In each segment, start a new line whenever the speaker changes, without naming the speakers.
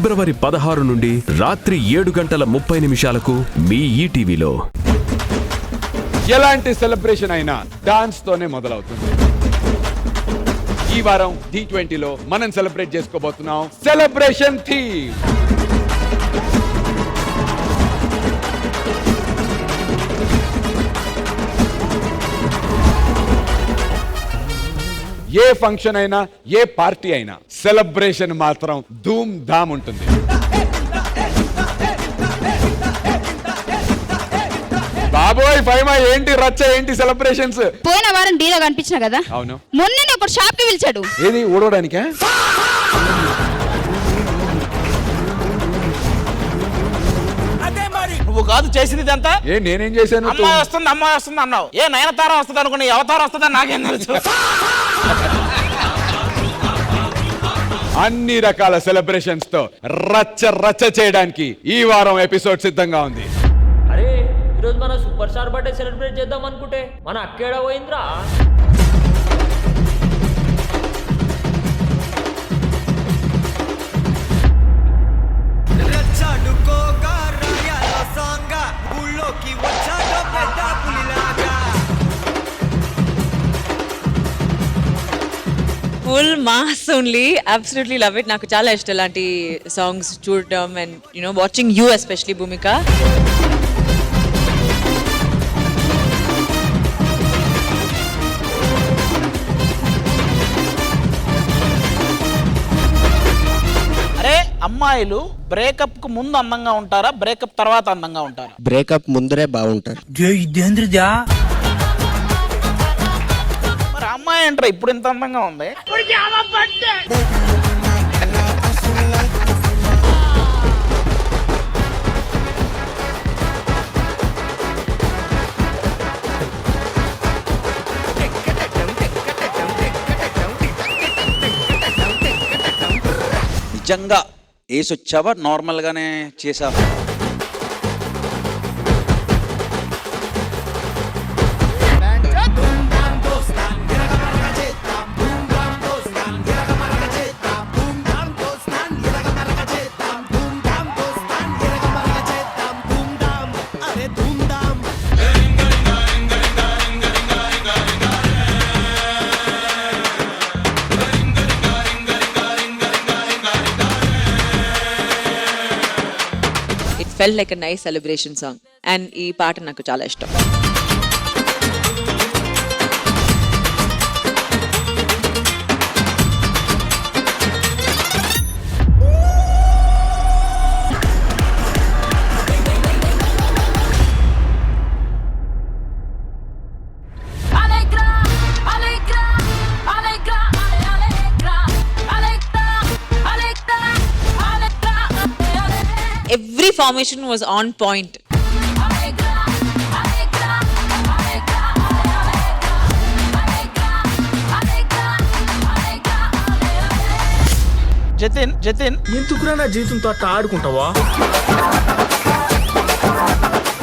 ఫిబ్రవరి 16 నుండి రాత్రి 7:30 మీ ఈటీవీలో.
ఎలాంటి సెలబ్రేషన్ అయినా డాన్స్ తోనే మొదలవుతుంది. ఈ వారం D20లో మనం సెలబ్రేట్ చేసుకోబోతున్నాం సెలబ్రేషన్ థీమ్. ఏ ఫంక్షన్ అయినా, ఏ పార్టీ అయినా సెలబ్రేషన్ మాత్రం ధూమ్ ధామ్ ఉంటుంది. బాబోయ్ ఫైమా, ఏంటి రచ్చ, ఏంటి సెలబ్రేషన్స్?
పోయిన వారం డీలో కనిపించిన కదా.
అవును.
మొన్ననే ఒక షాప్ కి పిలిచాడు.
ఏది ఊడవడానికా?
నువ్వు కాదు చేసింది అంతా.
నేనేం చేశాను?
అమ్మాయి వస్తుంది అన్నావు. ఏ నయనతార వస్తుంది అనుకుని అవతారం వస్తుందని నాకేం తెలుసు.
అన్ని రకాల సెలబ్రేషన్స్ తో రచ్చ రచ్చ చేయడానికి ఈ వారం ఎపిసోడ్ సిద్ధంగా ఉంది.
అరే ఈరోజు మన సూపర్ స్టార్ బర్త్డే సెలబ్రేట్ చేద్దాం అనుకుంటే మన అక్కేడ పోయిందిరా.
Full mass only, absolutely love it. నాకు చాలా ఇష్టం ఇలాంటి సాంగ్స్ చూడటం and watching you especially Bhumika.
అరే అమ్మాయిలు బ్రేకప్ కు ముందు అందంగా ఉంటారా, బ్రేకప్ తర్వాత అందంగా ఉంటారా?
బ్రేకప్ ముందరే బాగుంటారు.
మరి అమ్మాయి ఏంట్రా ఇప్పుడు ఇంత అందంగా ఉంది?
నిజంగా ఏసి వచ్చావా, నార్మల్ గానే చేసావా?
Felt like a nice celebration song and ఈ పాట నాకు చాలా ఇష్టం. Every formation was on point.
Jatin
ఎందుకురా నా జీవితంతో అట్లా ఆడుకుంటావా?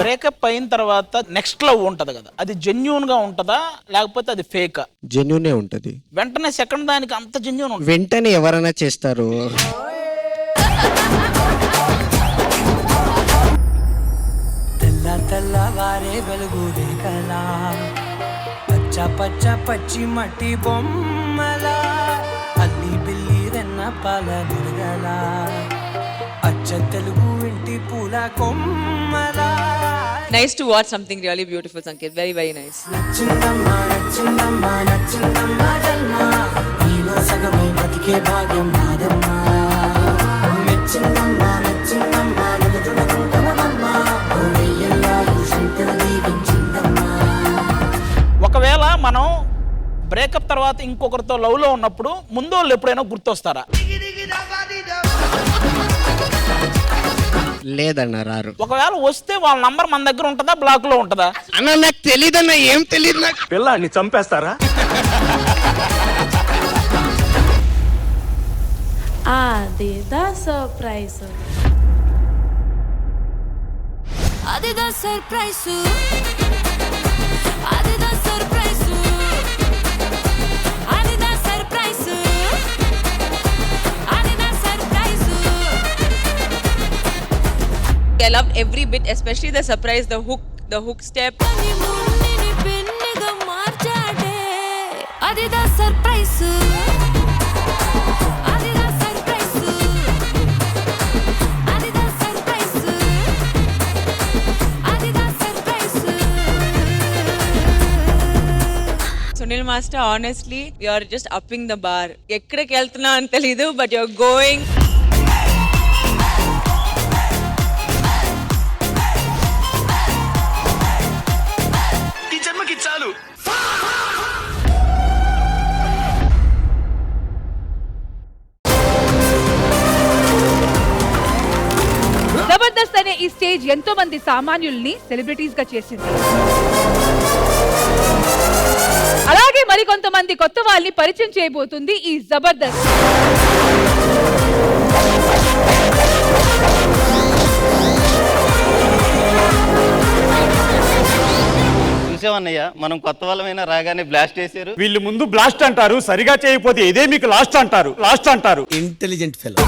బ్రేకప్ అయిన తర్వాత నెక్స్ట్ లవ్ ఉంటది కదా, అది జెన్యూన్ గా ఉంటదా లేకపోతే అది ఫేక్?
జెన్యూనే ఉంటది.
వెంటనే సెకండ్ దానికి అంత జెన్యూన్ ఉంటుంది?
వెంటనే ఎవరైనా చేస్తారు.
తెల్లవారే వెలుగు రేఖలా, పచ్చ పచ్చ పచ్చి మట్టి బొమ్మల, అల్లి బిల్లి వెన్న పాల నిలగల, అచ్చ తెలుగు ఇంటి పూల కొమ్మల.
Nice to watch something really beautiful, Sanket. Very, very nice.
నచ్చిందమ్మా నచ్చిందమ్మా నచ్చిందమ్మా జన్మ, నీలో సగమే బతికే భాగ్యం నాదమ్మా. మెచ్చిందమ్మా మెచ్చిందమ్మా నిలుచుడుకుంటమమ్మా,
ఒకవేళ మనం బ్రేకప్ తర్వాత ఇంకొకరితో లవ్ లో ఉన్నప్పుడు ముందు వాళ్ళు ఎప్పుడైనా గుర్తొస్తారా?
లేదన్న రారు.
ఒకవేళ వస్తే వాళ్ళ నంబర్ మన దగ్గర ఉంటుందా, బ్లాక్ లో ఉంటుందా?
అన్న నాకు తెలీదన్న, ఏం తెలీదు నాకు.
పిల్లాన్ని చంపేస్తారా?
అదిదా సర్ప్రైజ్, అదిదా సర్ప్రైజ్, అదిదా సర్ప్రైజ్, అదిదా సర్ప్రైజ్, అదిదా surprise,
I loved every bit, especially the surprise, the hook step.
నీ ముండిని పెన్నుగా మార్చాడే అదిదా సర్ప్రైజ్ అదిదా సర్ప్రైజ్ అదిదా సర్ప్రైజ్ అదిదా surprise
Sunil Master, honestly, you're just upping the bar. ఎక్కడికి వెళ్తున్నా అని తెలీదు, but you're going.
ఈ జన్మకి చాలు.
జబర్దస్త్ అనే ఈ స్టేజ్ ఎంతో మంది సామాన్యుల్ని సెలబ్రిటీస్ గా చేసింది. అలాగే మరికొంతమంది కొత్త వాళ్ళని పరిచయం చేయబోతుంది ఈ జబర్దస్త్.
చూసావన్నయ్య, మనం కొత్త వాళ్ళమైనా రాగానే బ్లాస్ట్ చేశారు.
వీళ్ళు ముందు బ్లాస్ట్ అంటారు, సరిగా చేయకపోతే ఇదే మీకు లాస్ట్ అంటారు.
Intelligent fellow.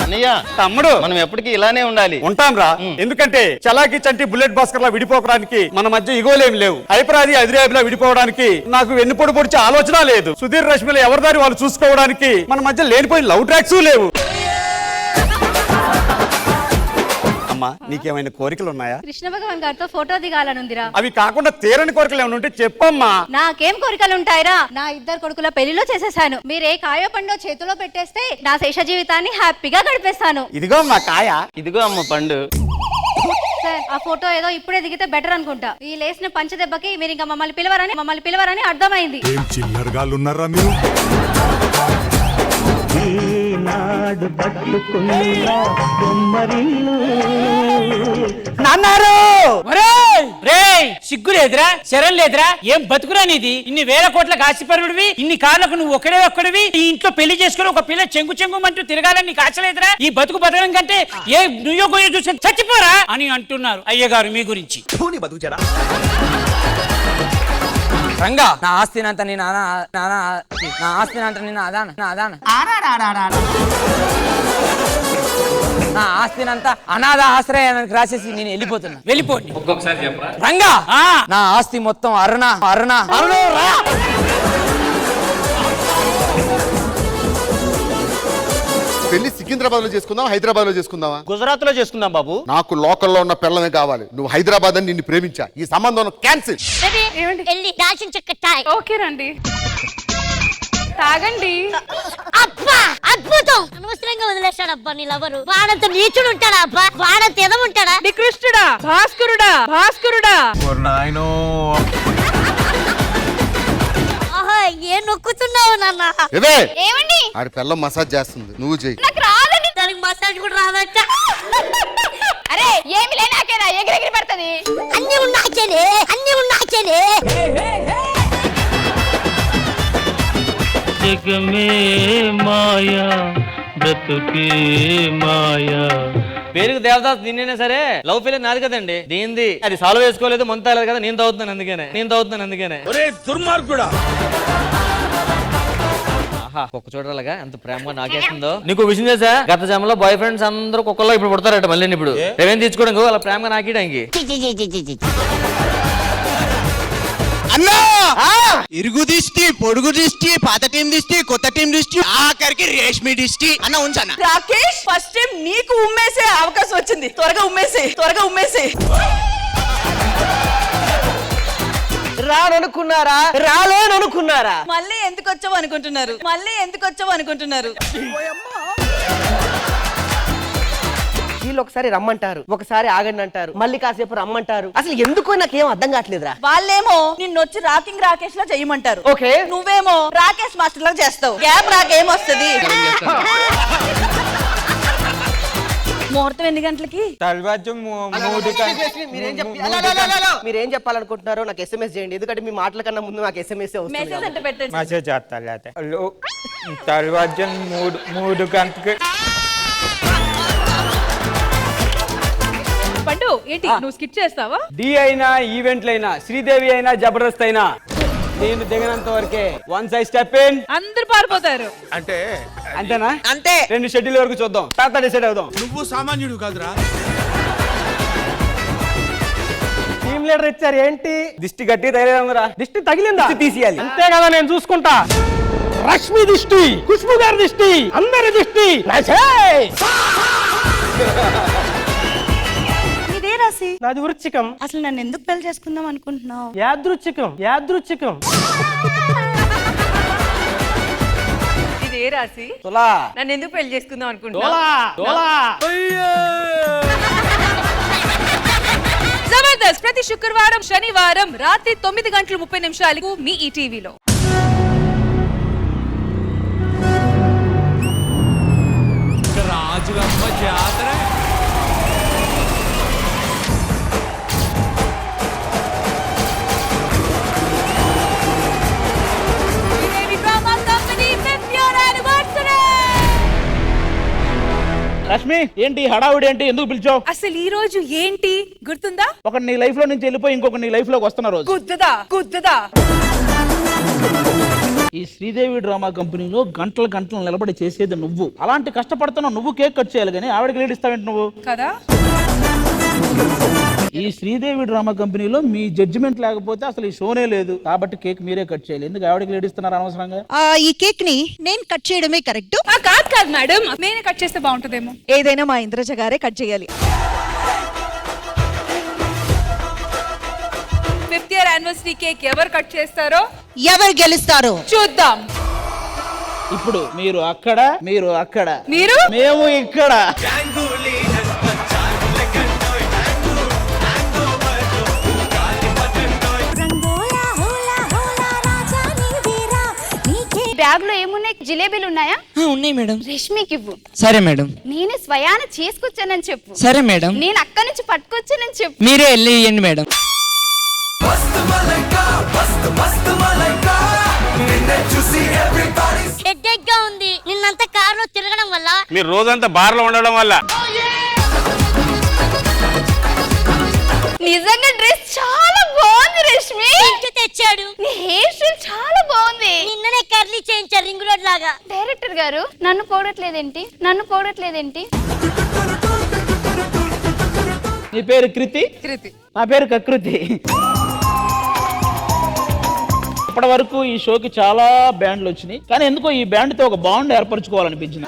అన్నయ్య తమ్ముడు, మనం ఎప్పటికీ ఇలానే ఉండాలి.
ఉంటాం రా, ఎందుకంటే చలాకి చంటి బుల్లెట్ భాస్కర్ లా విడిపోవడానికి మన మధ్య ఇగోలేం లేవు. హైపరాది అదిరేబులా విడిపోవడానికి నాకు వెన్నుపొడి పొడిచే ఆలోచన లేదు. సుధీర్ రష్మిల ఎవరిదారి వాళ్ళు చూసుకోవడానికి మన మధ్య లేనిపోయిన లవ్ ట్రాక్స్ లేవు. అమ్మా, నీకేమైనా కోరికలు ఉన్నాయా?
కృష్ణ భగవాన్ గారితో ఫోటో దిగాలనుందిరా.
అవి కాకుండా తీరని కోరికలు ఏమైనా ఉంటే చెప్పమ్మా.
నాకేం కోరికలు ఉంటాయిరా? నా ఇద్దరు కొడుకుల పెళ్లిలో చేసేసాను. మీరే కాయో పండో చేతిలో పెట్టేస్తే నా శేష జీవితాన్ని హ్యాపీగా గడిపేస్తాను.
ఇదిగో మా కాయ.
ఇదిగో అమ్మ పండు.
సార్, ఆ ఫోటో ఏదో ఇప్పుడే దిగితే బెటర్ అనుకుంటా. ఈ లేసిన పంచదెబ్బకి మీరు ఇంకా మమ్మల్ని పిలవరని అర్థమైంది.
చిల్లరగాళ్ళున్నారా మీరు?
సిగ్గు లేదురా, శరం లేదురా, ఏం బతుకురా నీది? ఇన్ని వేల కోట్ల ఆశపరుడివి, ఇన్ని కార్లకు నువ్వు ఒక్కడివి. ఈ ఇంట్లో పెళ్లి చేసుకుని ఒక పిల్ల చెంగుమంటూ తిరగాలని నీకు ఆశ లేదురా? ఈ బతుకు బతకడం కంటే ఏ నుయ్యో గొయ్యో చూసి చచ్చిపోరా అని అంటున్నారు అయ్యగారు మీ గురించి. రంగా, నా ఆస్తినంత నేను నా ఆస్తినంత నేను నా ఆస్తినంతా అనాథ ఆశ్రయానికి రాసేసి నేను వెళ్ళిపోండి. ఒక్కొక్కసారి చెప్పరా రంగా? నా ఆస్తి మొత్తం అరుణ
పెళ్లి సికింద్రాబాద్ లో చేసుకుందాం, హైదరాబాద్ లో చేసుకుందామా?
గుజరాత్ లో చేసుకుందాం బాబు.
నాకు లోకల్లో ఉన్న పిల్లమే కావాలి. నువ్వు హైదరాబాద్ అని నిన్ను ప్రేమించా. ఈ సంబంధం క్యాన్సిల్.
ఓకే రండి, తాగండి.
అబ్బా, అద్భుతం! అనవసరంగా వదిలేశాడబ్బా నీ లవరు. వాడంత నీచుడు ఉంటాడా అబ్బా? వాడంత ఎదముంటాడా?
కృష్ణుడా, భాస్కరుడా.
ఆహా, ఏం నొక్కుతున్నావు నాన్న? ఏమండి?
ఆడి పిల్ల మసాజ్ చేస్తుంది, నువ్వు చెయ్యి.
నాకు రాదండి. దానికి మసాజ్ కూడా రాదట. అరే, ఏమి లేనాకేనా ఎగిరెగిరి పడుతుంది. అన్ని ఉన్నాకేనే.
జగమే మాయా బ్రతుకే మాయా. పేరుకు దేవదాస్ నిన్నేనా సరే, లవ్ ఫెయిల్ నాది కదండి. దీనిది అది సాల్వ్ చేసుకోలేదు, మొంతాలేదు కదా, నేను తాగుతున్నాను అందుకనే.
దుర్మార్గుడా!
కుక్క చూడాలగా ఎంత ప్రేమగా నాకేస్తుందో. నీకు విషయం చేసా, గత జన్మలో బాయ్ ఫ్రెండ్స్ అందరూ కుక్కల్లో ఇప్పుడు పుడతారట మళ్ళీ. ఇప్పుడు రేవేం తీసుకోవడానికి వాళ్ళ ప్రేమగా నాకేయడానికి.
అన్నా, ఇరుగు దిష్టి, పొడుగు దిష్టి, పాత టీం దిష్టి, కొత్త టీం దిష్టి, ఆఖరికి రేష్మి దిష్టి అన్న ఉంచాను.
రాకేష్, ఫస్ట్ టైం నీకు ఉమ్మేసే అవకాశం వచ్చింది. త్వరగా ఉమ్మేసే.
రాలేననుకున్నారా?
మళ్ళీ ఎందుకు వచ్చావు అనుకుంటున్నారు.
వీళ్ళు ఒకసారి రమ్మంటారు, ఒకసారి ఆగండి అంటారు, మళ్ళీ కాసేపు రమ్మంటారు. అసలు ఎందుకో నాకేం అర్థం కావట్లేదురా.
వాళ్ళేమో నిన్నొచ్చి రాకింగ్ రాకేష్ లా చేయమంటారు.
ఓకే,
నువ్వేమో రాకేష్ మాస్టర్ లా చేస్తావు. గ్యాప్ రాకేమొస్తుంది? ముహూర్తం ఎన్ని గంటలకి?
మీరేం చెప్పాలనుకుంటున్నారో నాకు SMS చేయండి, ఎందుకంటే మీ మాటల కన్నా ముందు నాకు SMS
మెసేజ్ అంటే పెట్టండి.
పండు, ఏంటి నువ్వు స్కిట్ చేస్తావా?
డి అయినా ఈవెంట్లైనా, శ్రీదేవి అయినా, జబర్దస్త్ అయినా నేను దిగినంత వరకే. వన్స్ ఐ స్టెప్ ఇన్
అందరు పారిపోతారు.
అంటే
అంతేనా?
అంతే.
2 షెడ్యూల్ వరకు చూద్దాం, తర్వాత డిసైడ్ అవుదాం.
నువ్వు సామాన్యుడు కాదురా.
టీమ్ లీడర్ ఇచ్చారు ఏంటి? దిష్టి గట్టి తగిలిందిరా. దిష్టి తగిలిందా? తీసేయాలి. అంతే కదా, నేను చూసుకుంటా. రష్మి దిష్టి, ఖుష్బు గారి దిష్టి, అందరి దిష్టి.
ఇదే రాసి.
నాది వృచ్చికం.
అసలు నన్ను ఎందుకు పెళ్లి చేసుకుందాం అనుకుంటున్నావు?
యాదృచ్ఛికం, యాదృచ్ఛికం.
ఇది ఏ రాసి?
తులా.
నన్ను ఎందుకు పెళ్లి చేసుకుందాం అనుకుంటున్నా?
జబర్దస్త్ ప్రతి శుక్రవారం శనివారం రాత్రి 9:30 మీ ఈటీవీలో.
రాజులమ్మ జాతర.
రష్మి, ఏంటి హడావుడి? ఏంటి, ఎందుకు పిలిచావు?
అసలు ఈ రోజు ఏంటి గుర్తుందా?
ఒక నీ లైఫ్ లో నుంచి వెళ్ళిపోయి ఇంకొక నీ లైఫ్ లోకి వస్తున్న రోజు.
గుద్దుదా.
ఈ శ్రీదేవి డ్రామా కంపెనీలో గంటలు గంటలు నిలబడి చేసేది నువ్వు. అలాంటి కష్టపడుతున్నావు నువ్వు. కేక్ కట్ చేయాలి కానీ ఆవిడకి లీడ్ ఇస్తావేంటి నువ్వు
కదా?
ఈ శ్రీదేవి డ్రామా కంపెనీలో మీ జడ్జిమెంట్ లేకపోతే అసలు ఈ షోనే లేదు. కాబట్టి కేక్ మీరే కట్ చేయాలి. ఎందుకు ఆవిడకి లీడ్ ఇస్తున్నారు అనవసరంగా?
ఈ కేక్ ని నేను కట్ చేయడమే కరెక్ట్.
కాదు మేడం, నేనే కట్ చేస్తే బాగుంటుందేమో.
ఏదైనా మా ఇంద్రజ గారే కట్ చేయాలి.
5th year anniversary కేక్ ఎవరు కట్ చేస్తారో,
ఎవరు గెలుస్తారో
చూద్దాం.
ఇప్పుడు మీరు అక్కడ, మీరు అక్కడ,
మీరు
మేము ఇక్కడ.
బ్యాగ్ లో ఏమున్నాయి? జిలేబీలు ఉన్నాయా?
ఉన్నాయి మేడం.
రేష్మికి ఇవ్వు.
సరే మేడం.
నేను స్వయాన చేసుకొచ్చానని చెప్పు.
సరే మేడం.
నేను అక్కడి నుంచి పట్టుకొచ్చానని చెప్పు.
మీరే వెళ్ళి ఇవ్వండి మేడం.
హెడ్ఏక్ గా ఉంది. నిన్నంతా కారులో తిరగడం వల్ల,
మీరు రోజంతా బార్ లో ఉండడం వల్ల.
నిజంగా డ్రెస్ చాలా బాగుంది రేష్మి. తెచ్చాడు. నీ హెయిర్ స్టైల్ చాలా బాగుంది. నిన్ననే కర్లీ చేయించారు రింగ్ రోడ్ లాగా. డైరెక్టర్ గారు నన్ను పొగడట్లేదేంటి?
నీ పేరు కృతి, నా పేరు కకృతి. ఇప్పటి వరకు ఈ షోకి చాలా బ్యాండ్లు వచ్చినాయి, కానీ ఎందుకో ఈ బ్యాండ్ తో ఒక బాండ్ ఏర్పరచుకోవాలనిపించింది.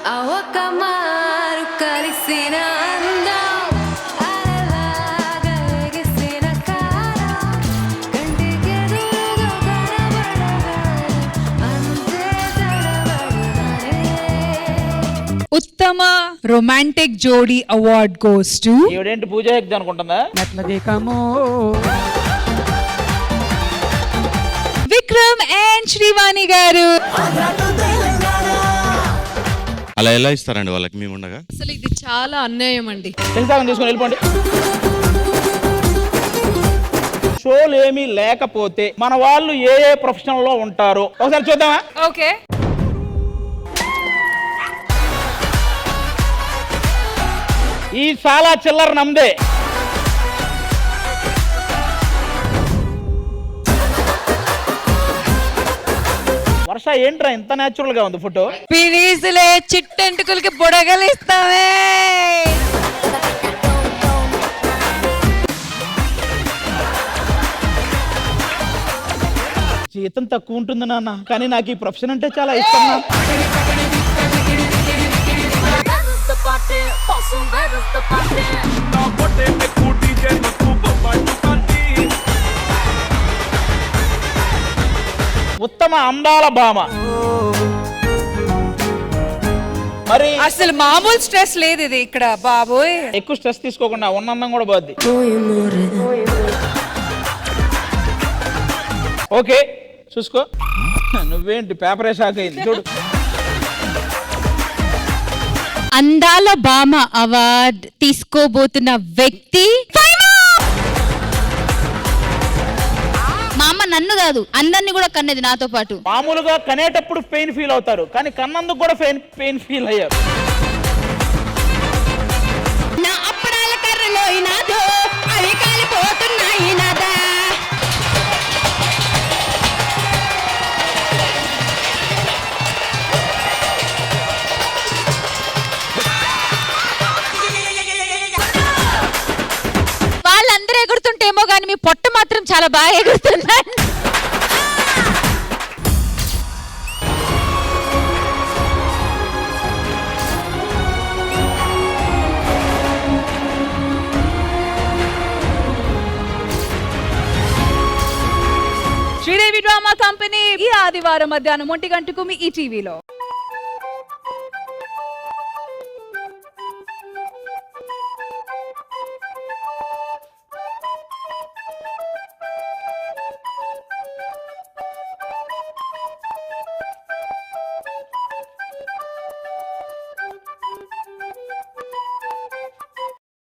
ఉత్తమ రొమాంటిక్ జోడీ అవార్డ్ గోస్ టు.
ఈవిడేంటి పూజ హెగ్దే అనుకుంటుందా?
విక్రమ్ అండ్ శ్రీవాణి గారు.
అలా ఎలా ఇస్తారండి వాళ్ళకి మేము ఉండగా?
అసలు ఇది చాలా అన్యాయం అండి.
తెలుసాగం తీసుకొని వెళ్ళిపోండి. షోలు ఏమీ లేకపోతే మన వాళ్ళు ఏ ఏ ప్రొఫెషన్ లో ఉంటారో ఒకసారి చూద్దామా?
ఓకే.
ఈ చాలా చిల్లర నమ్దే. వర్ష, ఏంట్రా ఇంత నేచురల్ గా ఉంది ఫోటో?
పినీసులే చిట్టెంటుకులకి బుడగలిస్తావే.
జీతం తక్కువ ఉంటుంది నాన్న, కానీ నాకు ఈ ప్రొఫెషన్ అంటే చాలా ఇష్టం. ఉత్తమ అందాల భామ. మరి
అసలు మామూలు స్ట్రెస్ లేదు ఇది ఇక్కడ బాబోయ్.
ఎక్కువ స్ట్రెస్ తీసుకోకుండా ఉన్న అందం కూడా పోద్ది. ఓకే చూసుకో. నువ్వేంటి పేపరే షాక్ అయింది చూడు.
అందాల భామ అవార్డ్ తీసుకోబోతున్న వ్యక్తి మా అమ్మ. నన్ను కాదు, అందరిని కూడా కన్నది నాతో పాటు.
మామూలుగా కనేటప్పుడు పెయిన్ ఫీల్ అవుతారు, కానీ కన్నందుకు కూడా పెయిన్ ఫీల్ అయ్యారు.
నా అప్పడాల కర్రలో ఇనాదో అవి కాలిపోతున్నాయి నాదా.
ఏమో కానీ మీ పొట్ట మాత్రం చాలా బాగా ఎగురుతుంది.
శ్రీదేవి డ్రామా కంపెనీ ఈ ఆదివారం మధ్యాహ్నం 1 గంటకు మీ ఈ టీవీలో.